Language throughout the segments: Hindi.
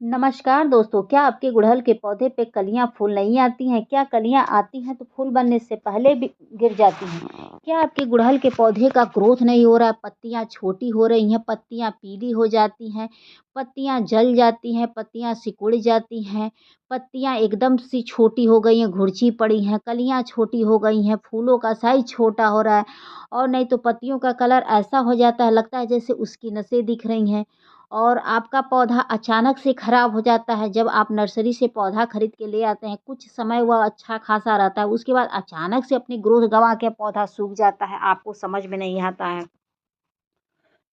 नमस्कार दोस्तों, क्या आपके गुड़हल के पौधे पे कलियां फूल नहीं आती हैं? क्या कलियां आती हैं तो फूल बनने से पहले भी गिर जाती हैं? क्या आपके गुड़हल के पौधे का ग्रोथ नहीं हो रहा है? पत्तियां छोटी हो रही हैं, पत्तियां पीली हो जाती हैं, पत्तियां जल जाती हैं, पत्तियां सिकुड़ जाती हैं, पत्तियां एकदम सी छोटी हो गई हैं, घुड़ची पड़ी हैं, कलियां छोटी हो गई हैं, फूलों का साइज छोटा हो रहा है और नहीं तो पत्तियों का कलर ऐसा हो जाता है, लगता है जैसे उसकी नसें दिख रही हैं। और आपका पौधा अचानक से ख़राब हो जाता है। जब आप नर्सरी से पौधा खरीद के ले आते हैं, कुछ समय वह अच्छा खासा रहता है, उसके बाद अचानक से अपनी ग्रोथ गँवा के पौधा सूख जाता है, आपको समझ में नहीं आता है।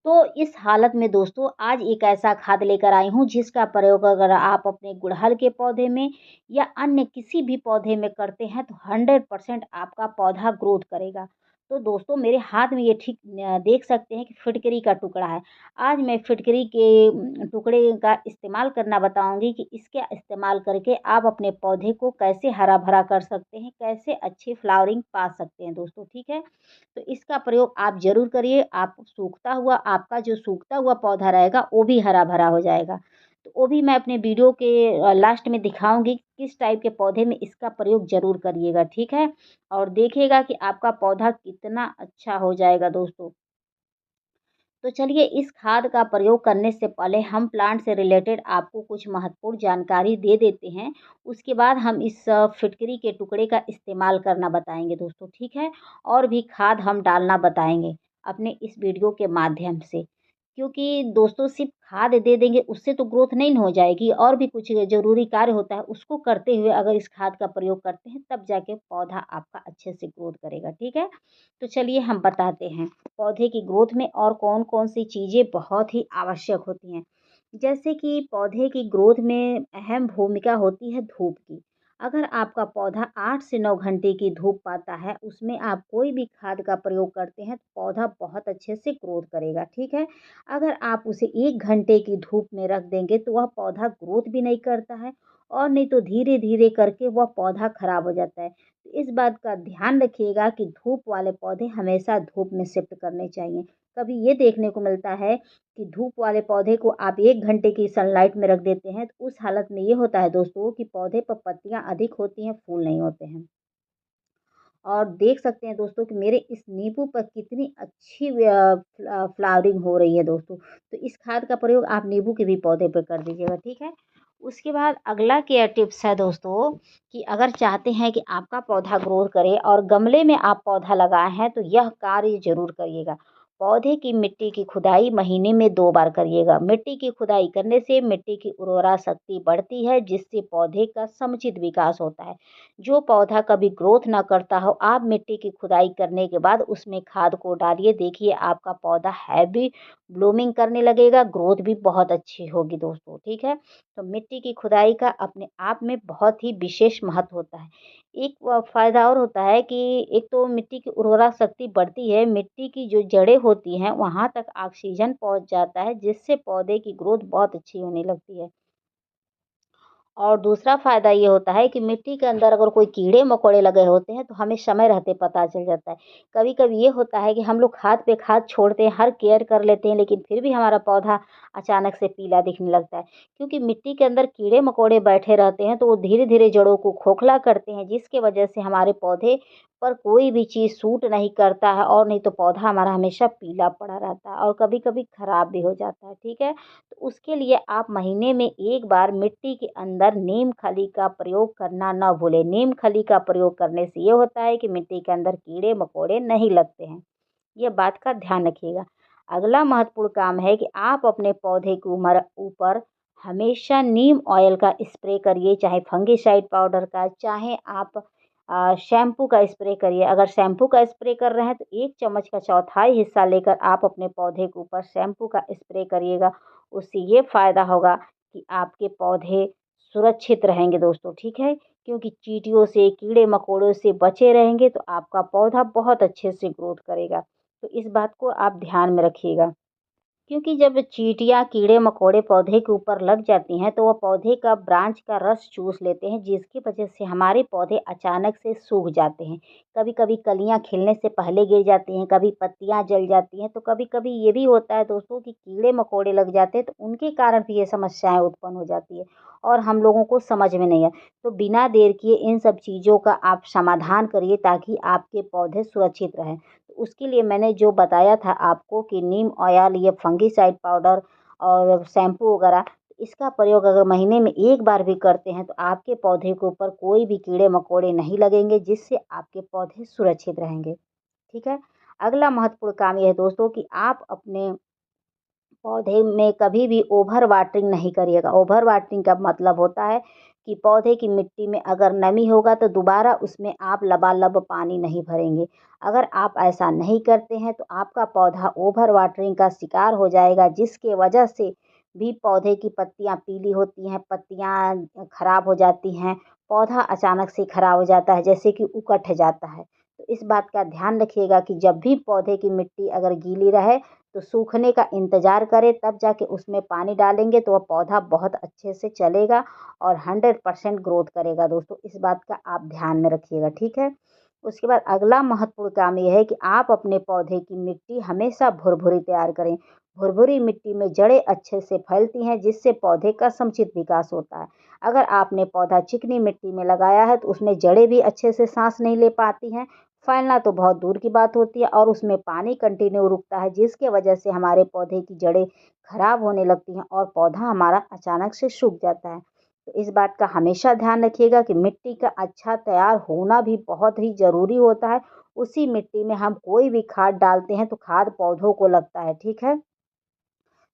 तो इस हालत में दोस्तों आज एक ऐसा खाद लेकर आई हूँ जिसका प्रयोग अगर आप अपने गुड़हल के पौधे में या अन्य किसी भी पौधे में करते हैं तो 100% आपका पौधा ग्रोथ करेगा। तो दोस्तों मेरे हाथ में ये ठीक देख सकते हैं कि फिटकरी का टुकड़ा है। आज मैं फिटकरी के टुकड़े का इस्तेमाल करना बताऊँगी कि इसका इस्तेमाल करके आप अपने पौधे को कैसे हरा-भरा कर सकते हैं, कैसे अच्छी फ्लावरिंग पा सकते हैं दोस्तों, ठीक है? तो इसका प्रयोग आप ज़रूर करिए। आपका जो सूखता हुआ पौधा रहेगा वो भी हरा-भरा हो जाएगा। तो वो भी मैं अपने वीडियो के लास्ट में दिखाऊँगी किस टाइप के पौधे में इसका प्रयोग ज़रूर करिएगा, ठीक है? और देखिएगा कि आपका पौधा कितना अच्छा हो जाएगा दोस्तों। तो चलिए इस खाद का प्रयोग करने से पहले हम प्लांट से रिलेटेड आपको कुछ महत्वपूर्ण जानकारी दे देते हैं। उसके बाद हम इस फिटकरी के टुकड़े का इस्तेमाल करना बताएँगे दोस्तों, ठीक है? और भी खाद हम डालना बताएँगे अपने इस वीडियो के माध्यम से। क्योंकि दोस्तों सिर्फ़ खाद दे देंगे उससे तो ग्रोथ नहीं न हो जाएगी और भी कुछ ज़रूरी कार्य होता है, उसको करते हुए अगर इस खाद का प्रयोग करते हैं तब जाके पौधा आपका अच्छे से ग्रोथ करेगा, ठीक है? तो चलिए हम बताते हैं। पौधे की ग्रोथ में और कौन-कौन सी चीज़ें बहुत ही आवश्यक होती हैं। जैसे कि पौधे की ग्रोथ में अहम भूमिका होती है धूप की। अगर आपका पौधा 8 से 9 घंटे की धूप पाता है, उसमें आप कोई भी खाद का प्रयोग करते हैं, तो पौधा बहुत अच्छे से ग्रोथ करेगा, ठीक है? अगर आप उसे 1 घंटे की धूप में रख देंगे, तो वह पौधा ग्रोथ भी नहीं करता है और नहीं तो धीरे-धीरे करके वह पौधा खराब हो जाता है। इस बात का ध्यान रखिएगा कि धूप वाले पौधे हमेशा धूप में शिफ्ट करने चाहिए। कभी ये देखने को मिलता है कि धूप वाले पौधे को आप 1 घंटे की सनलाइट में रख देते हैं, तो उस हालत में ये होता है दोस्तों कि पौधे पर पत्तियाँ अधिक होती हैं, फूल नहीं होते हैं। और देख सकते हैं दोस्तों कि मेरे इस नींबू पर कितनी अच्छी फ्लावरिंग हो रही है दोस्तों। तो इस खाद का प्रयोग आप नींबू के भी पौधे पे कर दीजिएगा, ठीक है? उसके बाद अगला केयर टिप्स है दोस्तों कि अगर चाहते हैं कि आपका पौधा ग्रोथ करे और गमले में आप पौधा लगाए हैं तो यह कार्य ज़रूर करिएगा। पौधे की मिट्टी की खुदाई महीने में 2 बार करिएगा। मिट्टी की खुदाई करने से मिट्टी की उर्वरा शक्ति बढ़ती है जिससे पौधे का समुचित विकास होता है। जो पौधा कभी ग्रोथ ना करता हो, आप मिट्टी की खुदाई करने के बाद उसमें खाद को डालिए, देखिए आपका पौधा हैवी ब्लूमिंग करने लगेगा, ग्रोथ भी बहुत अच्छी होगी दोस्तों, ठीक है? तो मिट्टी की खुदाई का अपने आप में बहुत ही विशेष महत्व होता है। एक फ़ायदा और होता है कि एक तो मिट्टी की उर्वरा शक्ति बढ़ती है, मिट्टी की जो जड़ें होती हैं, वहाँ तक ऑक्सीजन पहुँच जाता है, जिससे पौधे की ग्रोथ बहुत अच्छी होने लगती है। और दूसरा फ़ायदा ये होता है कि मिट्टी के अंदर अगर कोई कीड़े-मकोड़े लगे होते हैं, तो हमें समय रहते पता चल जाता है। कभी-कभी ये होता है कि हम लोग खाद पे खाद छोड़ते हैं, हर केयर कर लेते हैं, लेकिन फिर भी हमारा पौधा अचानक से पीला दिखने लगता है। क्योंकि मिट्टी के अंदर कीड़े-मकोड़े बैठे रहते हैं, तो वो धीरे-धीरे जड़ों को खोखला करते हैं, जिसकी वजह से हमारे पौधे पर कोई भी चीज़ सूट नहीं करता है और नहीं तो पौधा हमारा हमेशा पीला पड़ा रहता है और कभी-कभी खराब भी हो जाता है, ठीक है? तो उसके लिए आप महीने में 1 बार मिट्टी के अंदर नीम खली का प्रयोग करना ना भूलें। नीम खली का प्रयोग करने से ये होता है कि मिट्टी के अंदर कीड़े-मकोड़े नहीं लगते हैं। ये बात का ध्यान रखिएगा। अगला महत्वपूर्ण काम है कि आप अपने पौधे के ऊपर हमेशा नीम ऑयल का स्प्रे करिए, चाहे फंगिसाइड पाउडर का, चाहे आप शैम्पू का स्प्रे करिए। अगर शैम्पू का स्प्रे कर रहे हैं तो 1 चम्मच का चौथाई हिस्सा लेकर आप अपने पौधे के ऊपर शैम्पू का स्प्रे करिएगा। उससे ये फ़ायदा होगा कि आपके पौधे सुरक्षित रहेंगे दोस्तों, ठीक है? क्योंकि चींटियों से, कीड़े-मकोड़ों से बचे रहेंगे तो आपका पौधा बहुत अच्छे से ग्रोथ करेगा। तो इस बात को आप ध्यान में रखिएगा। क्योंकि जब चींटियाँ कीड़े मकोड़े पौधे के ऊपर लग जाती हैं तो वह पौधे का ब्रांच का रस चूस लेते हैं, जिसकी वजह से हमारे पौधे अचानक से सूख जाते हैं। कभी कभी कलियाँ खिलने से पहले गिर जाती हैं, कभी पत्तियाँ जल जाती हैं, तो कभी कभी ये भी होता है दोस्तों कि कीड़े मकोड़े लग जाते हैं, तो उनके कारण भी ये समस्याएं उत्पन्न हो जाती है और हम लोगों को समझ में नहीं है। तो बिना देर किए इन सब चीज़ों का आप समाधान करिए ताकि आपके पौधे सुरक्षित रहें। उसके लिए मैंने जो बताया था आपको कि नीम ऑयल, ये फंगीसाइड पाउडर और शैम्पू वगैरह, इसका प्रयोग अगर महीने में एक बार भी करते हैं तो आपके पौधे के ऊपर कोई भी कीड़े मकोड़े नहीं लगेंगे, जिससे आपके पौधे सुरक्षित रहेंगे। ठीक है। अगला महत्वपूर्ण काम यह है दोस्तों कि आप अपने पौधे में कभी भी ओवर वाटरिंग नहीं करिएगा। ओवर वाटरिंग का मतलब होता है कि पौधे की मिट्टी में अगर नमी होगा तो दोबारा उसमें आप लबालब पानी नहीं भरेंगे। अगर आप ऐसा नहीं करते हैं तो आपका पौधा ओवर वाटरिंग का शिकार हो जाएगा, जिसके वजह से भी पौधे की पत्तियां पीली होती हैं, पत्तियां खराब हो जाती हैं, पौधा अचानक से खराब हो जाता है, जैसे कि उकठ जाता है। तो इस बात का ध्यान रखिएगा कि जब भी पौधे की मिट्टी अगर गीली रहे तो सूखने का इंतज़ार करें, तब जाके उसमें पानी डालेंगे तो वह पौधा बहुत अच्छे से चलेगा और 100% ग्रोथ करेगा दोस्तों। इस बात का आप ध्यान में रखिएगा, ठीक है। उसके बाद अगला महत्वपूर्ण काम ये है कि आप अपने पौधे की मिट्टी हमेशा भुरभुरी तैयार करें। भुरभुरी मिट्टी में जड़ें अच्छे से फैलती हैं, जिससे पौधे का समुचित विकास होता है। अगर आपने पौधा चिकनी मिट्टी में लगाया है तो उसमें जड़ें भी अच्छे से सांस नहीं ले पाती हैं, फैलना तो बहुत दूर की बात होती है, और उसमें पानी कंटिन्यू रुकता है, जिसके वजह से हमारे पौधे की जड़ें खराब होने लगती हैं और पौधा हमारा अचानक से सूख जाता है। तो इस बात का हमेशा ध्यान रखिएगा कि मिट्टी का अच्छा तैयार होना भी बहुत ही ज़रूरी होता है। उसी मिट्टी में हम कोई भी खाद डालते हैं तो खाद पौधों को लगता है, ठीक है।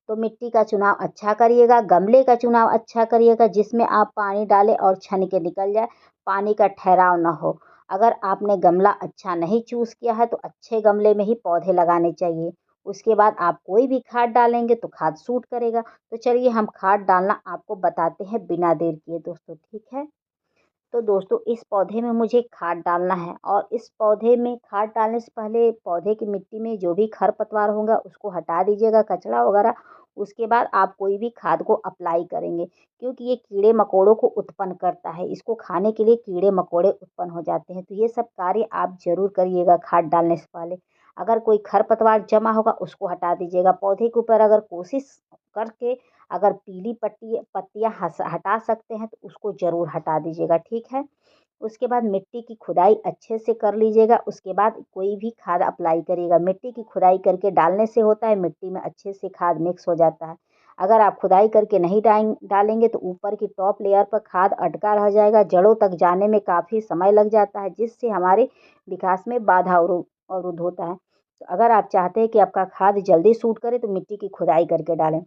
तो मिट्टी का चुनाव अच्छा करिएगा, गमले का चुनाव अच्छा करिएगा जिसमें आप पानी डालें और छन के निकल जाए, पानी का ठहराव ना हो। अगर आपने गमला अच्छा नहीं चूज़ किया है तो अच्छे गमले में ही पौधे लगाने चाहिए। उसके बाद आप कोई भी खाद डालेंगे तो खाद सूट करेगा। तो चलिए हम खाद डालना आपको बताते हैं बिना देर किए दोस्तों, ठीक है। तो दोस्तों इस पौधे में मुझे खाद डालना है, और इस पौधे में खाद डालने से पहले पौधे की मिट्टी में जो भी खरपतवार होगा उसको हटा दीजिएगा, कचरा वगैरह। उसके बाद आप कोई भी खाद को अप्लाई करेंगे, क्योंकि ये कीड़े मकोड़ों को उत्पन्न करता है, इसको खाने के लिए कीड़े मकोड़े उत्पन्न हो जाते हैं। तो ये सब कार्य आप ज़रूर करिएगा खाद डालने से पहले। अगर कोई खरपतवार जमा होगा उसको हटा दीजिएगा। पौधे के ऊपर अगर कोशिश करके अगर पीली पत्ती पत्तियाँ हटा सकते हैं तो उसको ज़रूर हटा दीजिएगा, ठीक है। उसके बाद मिट्टी की खुदाई अच्छे से कर लीजिएगा। उसके बाद कोई भी खाद अप्लाई करिएगा। मिट्टी की खुदाई करके डालने से होता है मिट्टी में अच्छे से खाद मिक्स हो जाता है। अगर आप खुदाई करके नहीं डालेंगे तो ऊपर की टॉप लेयर पर खाद अटका रह जाएगा, जड़ों तक जाने में काफ़ी समय लग जाता है, जिससे हमारे विकास में बाधा अवरुद्ध होता है। तो अगर आप चाहते हैं कि आपका खाद जल्दी सूट करे तो मिट्टी की खुदाई करके डालें।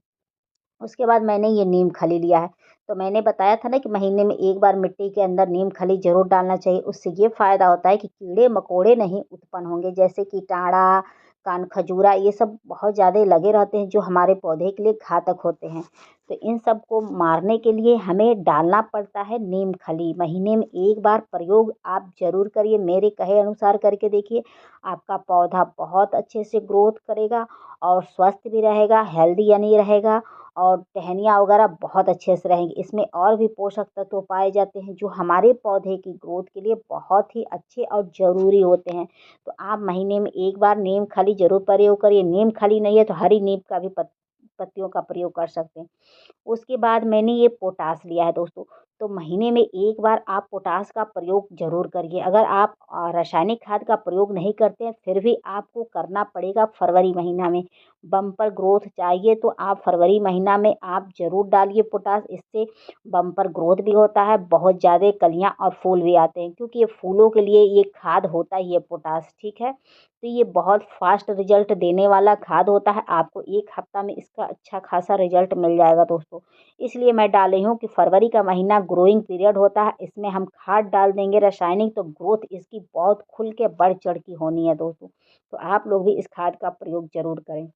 उसके बाद मैंने ये नीम खली लिया है। तो मैंने बताया था ना कि महीने में एक बार मिट्टी के अंदर नीम खली ज़रूर डालना चाहिए। उससे ये फ़ायदा होता है कि कीड़े-मकोड़े नहीं उत्पन्न होंगे, जैसे कि टाँड़ा, कान खजूरा, ये सब बहुत ज़्यादा लगे रहते हैं जो हमारे पौधे के लिए घातक होते हैं। तो इन सब को मारने के लिए हमें डालना पड़ता है नीम खली। महीने में एक बार प्रयोग आप ज़रूर करिए, मेरे कहे अनुसार करके देखिए। आपका पौधा बहुत अच्छे से ग्रोथ करेगा और स्वस्थ भी रहेगा, हेल्दी यानी रहेगा, और टहनियाँ वगैरह बहुत अच्छे से रहेंगी। इसमें और भी पोषक तत्व पाए जाते हैं जो हमारे पौधे की ग्रोथ के लिए बहुत ही अच्छे और ज़रूरी होते हैं। तो आप महीने में एक बार नीम खली ज़रूर प्रयोग करिए। नीम खली नहीं है तो हरी नीम का भी पत्तियों का प्रयोग कर सकते हैं। उसके बाद मैंने ये पोटाश लिया है दोस्तों। तो महीने में एक बार आप पोटाश का प्रयोग ज़रूर करिए। अगर आप रासायनिक खाद का प्रयोग नहीं करते हैं फिर भी आपको करना पड़ेगा फरवरी महीना में। बम्पर ग्रोथ चाहिए तो आप फरवरी महीना में आप ज़रूर डालिए पोटाश। इससे बम्पर ग्रोथ भी होता है, बहुत ज़्यादा कलियाँ और फूल भी आते हैं, क्योंकि ये फूलों के लिए ये खाद होता ही है पोटाश, ठीक है। तो ये बहुत फास्ट रिजल्ट देने वाला खाद होता है। आपको एक हफ्ता में इसका अच्छा खासा रिजल्ट मिल जाएगा दोस्तों। इसलिए मैं डाल रही हूँ कि फरवरी का महीना ग्रोइंग पीरियड होता है, इसमें हम खाद डाल देंगे रासायनिक तो ग्रोथ इसकी बहुत खुल के बढ़ चढ़ की होनी है दोस्तों। तो आप लोग भी इस खाद का प्रयोग ज़रूर करें।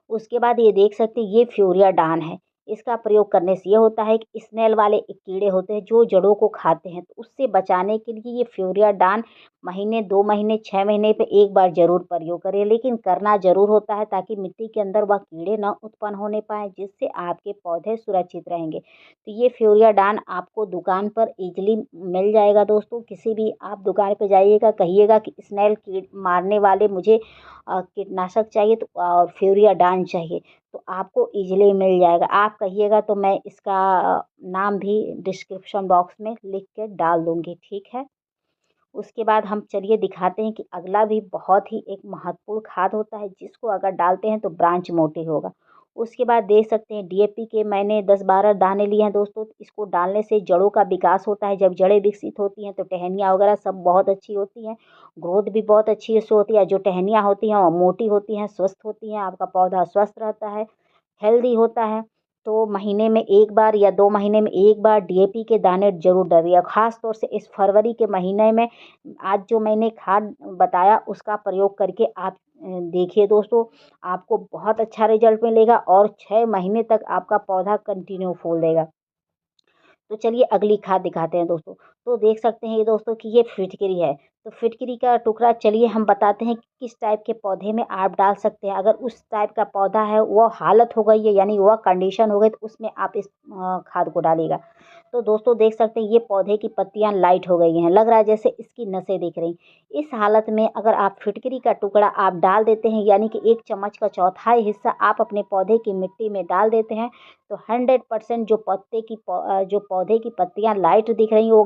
उसके बाद ये देख सकते हैं ये फ्यूरिया डान है। इसका प्रयोग करने से ये होता है कि स्नेल वाले एक कीड़े होते हैं जो जड़ों को खाते हैं, तो उससे बचाने के लिए ये फ्यूरियाडान महीने 2 महीने 6 महीने पे एक बार ज़रूर प्रयोग करें, लेकिन करना ज़रूर होता है ताकि मिट्टी के अंदर वह कीड़े ना उत्पन्न होने पाएँ, जिससे आपके पौधे सुरक्षित रहेंगे। तो ये फ्यूरियाडान आपको दुकान पर ईज़िली मिल जाएगा दोस्तों। किसी भी आप दुकान पे जाइएगा, कहिएगा कि स्नेल कीट मारने वाले मुझे कीटनाशक चाहिए तो फ्यूरियाडान चाहिए, तो आपको ईज़िली मिल जाएगा। आप कहिएगा तो मैं इसका नाम भी डिस्क्रिप्शन बॉक्स में लिख के डाल दूँगी, ठीक है? उसके बाद हम चलिए दिखाते हैं कि अगला भी बहुत ही एक महत्वपूर्ण खाद होता है, जिसको अगर डालते हैं तो ब्रांच मोटी होगा। उसके बाद देख सकते हैं डीएपी के मैंने 10-12 दाने लिए हैं दोस्तों। इसको डालने से जड़ों का विकास होता है। जब जड़ें विकसित होती हैं तो टहनियाँ वगैरह सब बहुत अच्छी होती हैं, ग्रोथ भी बहुत अच्छी से होती है। जो टहनियाँ होती हैं वो मोटी होती हैं, स्वस्थ होती हैं, आपका पौधा स्वस्थ रहता है, हेल्दी होता है। तो महीने में 1 बार या 2 महीने में 1 बार डीएपी के दाने ज़रूर डालिए। ख़ास तौर से इस फरवरी के महीने में आज जो मैंने खाद बताया उसका प्रयोग करके आप देखिए दोस्तों, आपको बहुत अच्छा रिज़ल्ट मिलेगा और 6 महीने तक आपका पौधा कंटिन्यू फूल देगा। तो चलिए अगली खाद दिखाते हैं दोस्तों। तो देख सकते हैं ये दोस्तों कि ये फिटकरी है। तो फिटकरी का टुकड़ा चलिए हम बताते हैं कि किस टाइप के पौधे में आप डाल सकते हैं। अगर उस टाइप का पौधा है, वो हालत हो गई है यानी वह कंडीशन हो गई, तो उसमें आप इस खाद को डालिएगा। तो दोस्तों देख सकते हैं ये पौधे की पत्तियाँ लाइट हो गई हैं, लग रहा है जैसे इसकी नसें दिख रही। इस हालत में अगर आप फिटकरी का टुकड़ा आप डाल देते हैं, यानी कि 1 चम्मच का चौथाई हिस्सा आप अपने पौधे की मिट्टी में डाल देते हैं, तो 100% जो पौधे की पत्तियाँ लाइट दिख रही हैं वो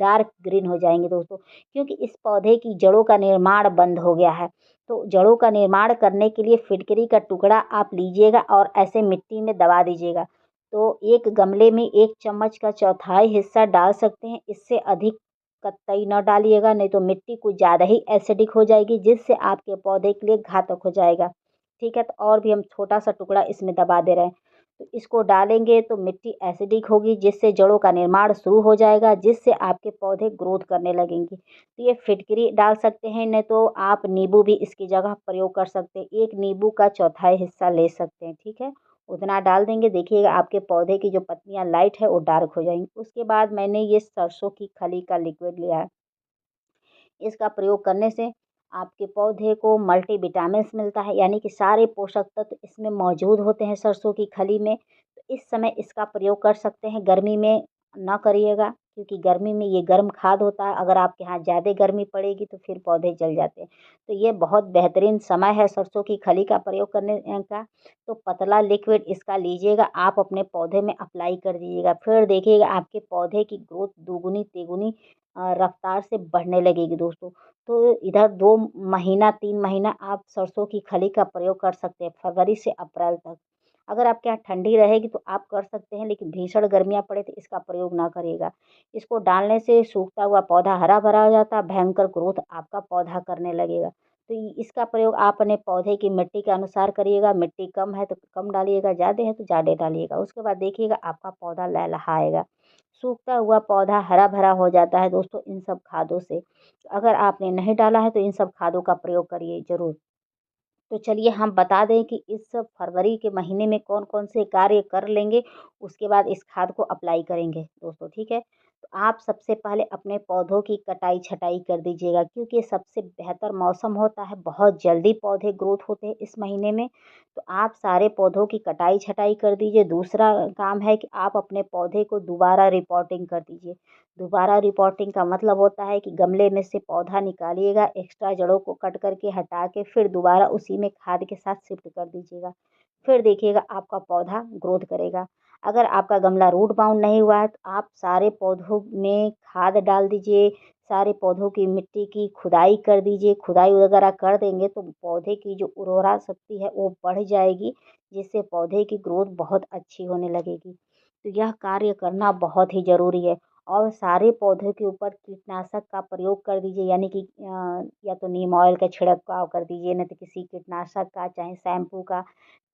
डार्क ग्रीन हो जाएँगी दोस्तों, क्योंकि इस पौधे की जड़ों का निर्माण बंद हो गया है। तो जड़ों का निर्माण करने के लिए फिटकरी का टुकड़ा आप लीजिएगा और ऐसे मिट्टी में दबा दीजिएगा। तो एक गमले में 1 चम्मच का चौथाई हिस्सा डाल सकते हैं, इससे अधिक कतई ना डालिएगा, नहीं तो मिट्टी कुछ ज़्यादा ही एसिडिक हो जाएगी, जिससे आपके पौधे के लिए घातक हो जाएगा। ठीक है? तो और भी हम छोटा-सा टुकड़ा इसमें दबा दे रहे हैं। तो इसको डालेंगे तो मिट्टी एसिडिक होगी, जिससे जड़ों का निर्माण शुरू हो जाएगा, जिससे आपके पौधे ग्रोथ करने लगेंगे। तो ये फिटकरी डाल सकते हैं, नहीं तो आप नींबू भी इसकी जगह प्रयोग कर सकते हैं। 1 नींबू का चौथाई हिस्सा ले सकते हैं, ठीक है? उतना डाल देंगे, देखिएगा आपके पौधे की जो पत्तियाँ लाइट है वो डार्क हो जाएँगी। उसके बाद मैंने ये सरसों की खली का लिक्विड लिया है। इसका प्रयोग करने से आपके पौधे को मल्टीविटामिन्स मिलता है, यानी कि सारे पोषक तत्व इसमें मौजूद होते हैं सरसों की खली में। तो इस समय इसका प्रयोग कर सकते हैं, गर्मी में ना करिएगा, क्योंकि गर्मी में ये गर्म खाद होता है। अगर आपके यहाँ ज़्यादा गर्मी पड़ेगी तो फिर पौधे जल जाते हैं। तो ये बहुत बेहतरीन समय है सरसों की खली का प्रयोग करने का। तो पतला लिक्विड इसका लीजिएगा, आप अपने पौधे में अप्लाई कर दीजिएगा। फिर देखिएगा आपके पौधे की ग्रोथ दुगुनी तिगुनी रफ्तार से बढ़ने लगेगी दोस्तों। तो इधर 2 महीना 3 महीना आप सरसों की खली का प्रयोग कर सकते हैं, फरवरी से अप्रैल तक। अगर आपके यहाँ ठंडी रहेगी तो आप कर सकते हैं, लेकिन भीषण गर्मियाँ पड़े तो इसका प्रयोग ना करिएगा। इसको डालने से सूखता हुआ पौधा हरा-भरा हो जाता है, भयंकर ग्रोथ आपका पौधा करने लगेगा। तो इसका प्रयोग आप अपने पौधे की मिट्टी के अनुसार करिएगा। मिट्टी कम है तो कम डालिएगा, ज़्यादा है तो ज़्यादा डालिएगा। उसके बाद देखिएगा आपका पौधा लहलहाएगा। सूखता हुआ पौधा हरा-भरा हो जाता है दोस्तों इन सब खादों से। अगर आपने नहीं डाला है तो इन सब खादों का प्रयोग करिए ज़रूर। तो चलिए हम बता दें कि इस फरवरी के महीने में कौन-कौन से कार्य कर लेंगे, उसके बाद इस खाद को अप्लाई करेंगे दोस्तों, ठीक है? तो आप सबसे पहले अपने पौधों की कटाई-छँटाई कर दीजिएगा, क्योंकि ये सबसे बेहतर मौसम होता है, बहुत जल्दी पौधे ग्रोथ होते हैं इस महीने में। तो आप सारे पौधों की कटाई-छँटाई कर दीजिए। दूसरा काम है कि आप अपने पौधे को दोबारा रिपोर्टिंग कर दीजिए। दोबारा रिपोर्टिंग का मतलब होता है कि गमले में से पौधा निकालिएगा, एक्स्ट्रा जड़ों को कट करके हटा के फिर दोबारा उसी में खाद के साथ शिफ्ट कर दीजिएगा। फिर देखिएगा आपका पौधा ग्रोथ करेगा। अगर आपका गमला रूट बाउंड नहीं हुआ है तो आप सारे पौधों में खाद डाल दीजिए, सारे पौधों की मिट्टी की खुदाई कर दीजिए। खुदाई वगैरह कर देंगे तो पौधे की जो उर्वरा शक्ति है वो बढ़ जाएगी, जिससे पौधे की ग्रोथ बहुत अच्छी होने लगेगी। तो यह कार्य करना बहुत ही ज़रूरी है। और सारे पौधों के ऊपर कीटनाशक का प्रयोग कर दीजिए, यानी कि या तो नीम ऑयल का छिड़काव कर दीजिए, नहीं तो किसी कीटनाशक का चाहे शैम्पू का,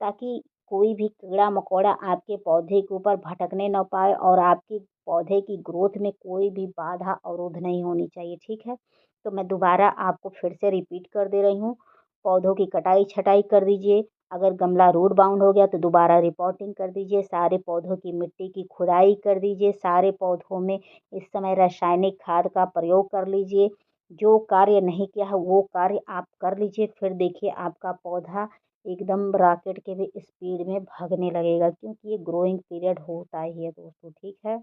ताकि कोई भी कीड़ा-मकोड़ा आपके पौधे के ऊपर भटकने ना पाए और आपकी पौधे की ग्रोथ में कोई भी बाधा अवरोध नहीं होनी चाहिए, ठीक है? तो मैं दोबारा आपको फिर से रिपीट कर दे रही हूँ, पौधों की कटाई-छँटाई कर दीजिए, अगर गमला रूट बाउंड हो गया तो दोबारा रिपोर्टिंग कर दीजिए। सारे पौधों की मिट्टी की खुदाई कर दीजिए। सारे पौधों में इस समय रासायनिक खाद का प्रयोग कर लीजिए। जो कार्य नहीं किया है वो कार्य आप कर लीजिए। फिर देखिए आपका पौधा एकदम रॉकेट के भी स्पीड में भागने लगेगा, क्योंकि ये ग्रोइंग पीरियड होता ही है दोस्तों, ठीक है।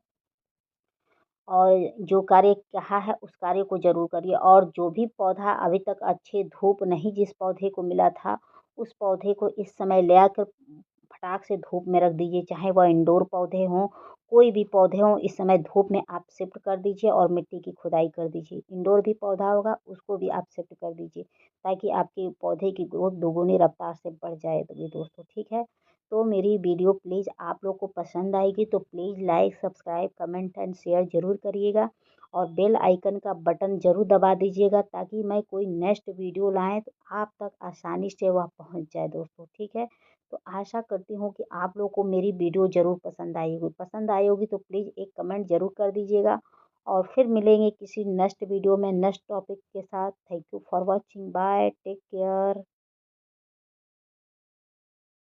और जो कार्य कहा है उस कार्य को ज़रूर करिए। और जो भी पौधा अभी तक अच्छे धूप नहीं जिस पौधे को मिला था, उस पौधे को इस समय ले आकर फटाक से धूप में रख दीजिए। चाहे वह इंडोर पौधे हों, कोई भी पौधे हों, इस समय धूप में आप शिफ्ट कर दीजिए और मिट्टी की खुदाई कर दीजिए। इंडोर भी पौधा होगा उसको भी आप शिफ्ट कर दीजिए, ताकि आपके पौधे की ग्रोथ दोगुनी रफ्तार से बढ़ जाए तो ये दोस्तों, ठीक है। तो मेरी वीडियो प्लीज़ आप लोग को पसंद आएगी तो please like, subscribe, comment and share ज़रूर करिएगा। और बेल आइकन का बटन ज़रूर दबा दीजिएगा, ताकि मैं कोई नेक्स्ट वीडियो लाएँ तो आप तक आसानी से वह पहुँच जाए दोस्तों, ठीक है। तो आशा करती हूँ कि आप लोग को मेरी वीडियो ज़रूर पसंद आई होगी तो प्लीज़ एक कमेंट ज़रूर कर दीजिएगा। और फिर मिलेंगे किसी नेक्स्ट वीडियो में नेक्स्ट टॉपिक के साथ। Thank you for watching, bye, take care.